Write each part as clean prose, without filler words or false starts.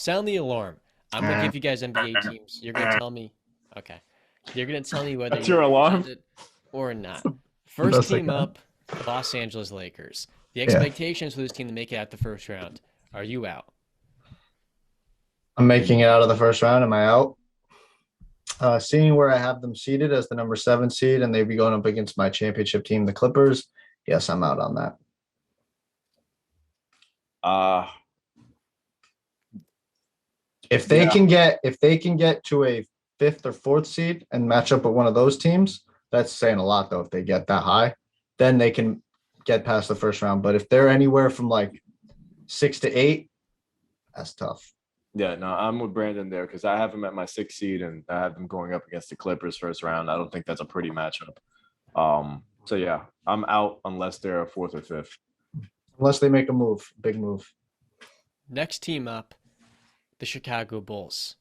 Sound the alarm. I'm gonna give you guys NBA teams. You're gonna tell me. Okay. You're gonna tell me whether That's you're your alarm? excited or not. The First best I team got. up, Los Angeles Lakers. The Yeah. expectations for this team to make it out the first round. Are you out? I'm making it out of the first round. Am I out? Seeing where I have them seated as the number 7 seed and they'd be going up against my championship team, the Clippers. Yes, I'm out on that. Uh, If they Yeah. can get to a 5th or 4th seed and match up with one of those teams, that's saying a lot though. If they get that high, then they can get past the first round. But if they're anywhere from like 6 to 8, that's tough. yeah, no, I'm with Brandon there because I have him at my 6th seed and I have them going up against the Clippers first round. I don't think that's a pretty matchup. So yeah, I'm out unless they're a 4th or 5th. Unless they make a move, big move. Next team up, the Chicago Bulls.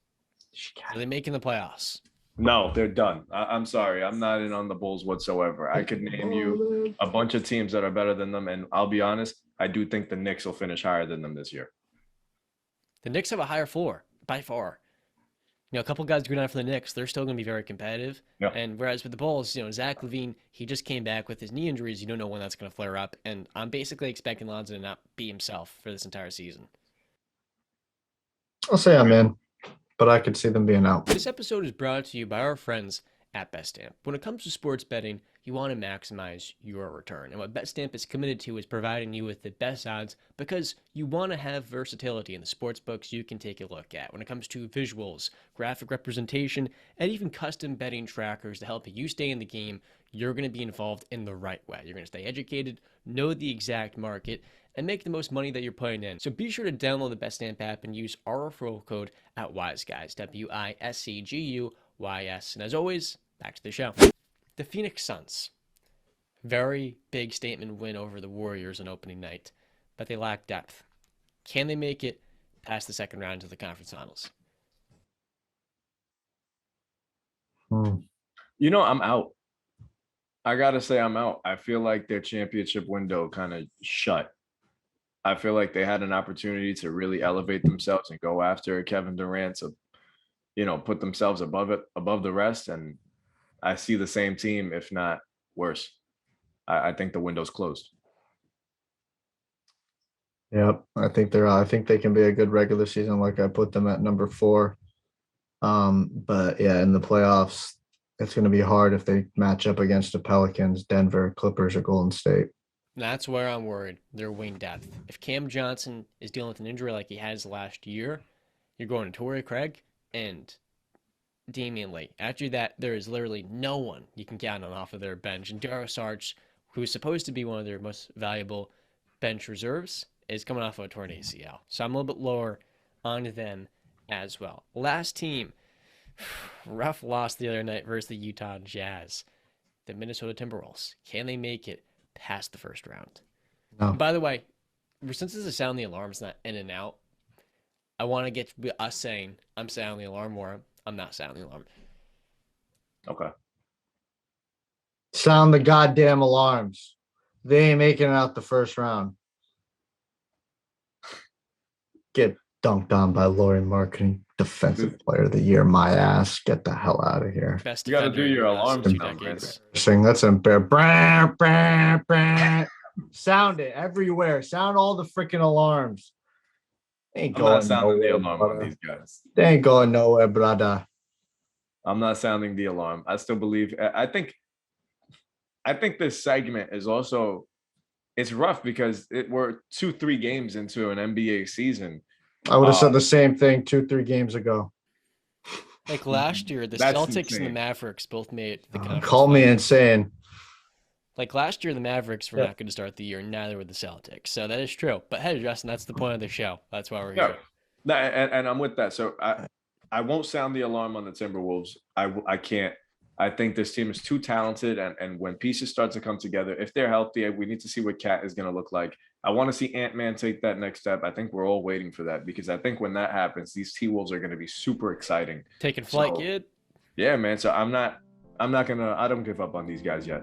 Are they making the playoffs? No, they're done. I'm sorry. I'm not in on the Bulls whatsoever. I could name you a bunch of teams that are better than them. And I'll be honest, I do think the Knicks will finish higher than them this year. The Knicks have a higher floor by far. A couple guys going out for the Knicks, they're still going to be very competitive. Yeah. And whereas with the Bulls, Zach LaVine, he just came back with his knee injuries. You don't know when that's going to flare up. And I'm basically expecting Lonzo to not be himself for this entire season. I'll say I'm in, but I could see them being out. This episode is brought to you by our friends at BetStamp. When it comes to sports betting, you want to maximize your return. And what BetStamp is committed to is providing you with the best odds because you want to have versatility in the sports books you can take a look at. When it comes to visuals, graphic representation, and even custom betting trackers to help you stay in the game, you're going to be involved in the right way. You're going to stay educated, know the exact market, and make the most money that you're putting in. So be sure to download the BetStamp app and use our referral code at WiseGuys, WISCGUYS. And as always, back to the show. The Phoenix Suns. Very big statement win over the Warriors on opening night, but they lack depth. Can they make it past the second round to the conference finals? I'm out. I got to say I'm out. I feel like their championship window kind of shut. I feel like they had an opportunity to really elevate themselves and go after Kevin Durant to, put themselves above the rest. And I see the same team, if not worse. I think the window's closed. Yep, I think they can be a good regular season. Like I put them at number 4. But yeah, in the playoffs, it's going to be hard if they match up against the Pelicans, Denver, Clippers, or Golden State. That's where I'm worried. Their wing depth. If Cam Johnson is dealing with an injury like he has last year, you're going to Torrey Craig and Damian Lee. After that, there is literally no one you can count on off of their bench. And Dario Saric, who is supposed to be one of their most valuable bench reserves, is coming off of a torn ACL. So I'm a little bit lower on them as well. Last team, rough loss the other night versus the Utah Jazz. The Minnesota Timberwolves. Can they make it past the first round? No. By the way, since this is sound the alarm, it's not in and out. I want to get us saying I'm sounding the alarm or I'm not sounding the alarm. Okay. Sound the goddamn alarms. They ain't making it out the first round. Get dunked on by Laurie Marketing, Defensive Player of the Year. My ass. Get the hell out of here. Best You got to do your alarm in 2 sound, decades. That's sound it everywhere. Sound all the freaking alarms. I'm not sounding the alarm on these guys. They ain't going nowhere, brother. I'm not sounding the alarm. I still believe. I think this segment is also, it's rough because we're 2-3 games into an NBA season. I would have said the same thing 2-3 games ago. Like last year, the That's Celtics insane. and the Mavericks both made the conference Call me finals. insane. Like last year, the Mavericks were not going to start the year, neither were the Celtics. So that is true. But hey, Justin, that's the point of the show. That's why we're here. No, and I'm with that. So I won't sound the alarm on the Timberwolves. I can't. I think this team is too talented, and when pieces start to come together, if they're healthy, we need to see what Cat is going to look like. I want to see Ant-Man take that next step. I think we're all waiting for that because I think when that happens, these T-Wolves are going to be super exciting. Taking flight, kid. Yeah, man. So I don't give up on these guys yet.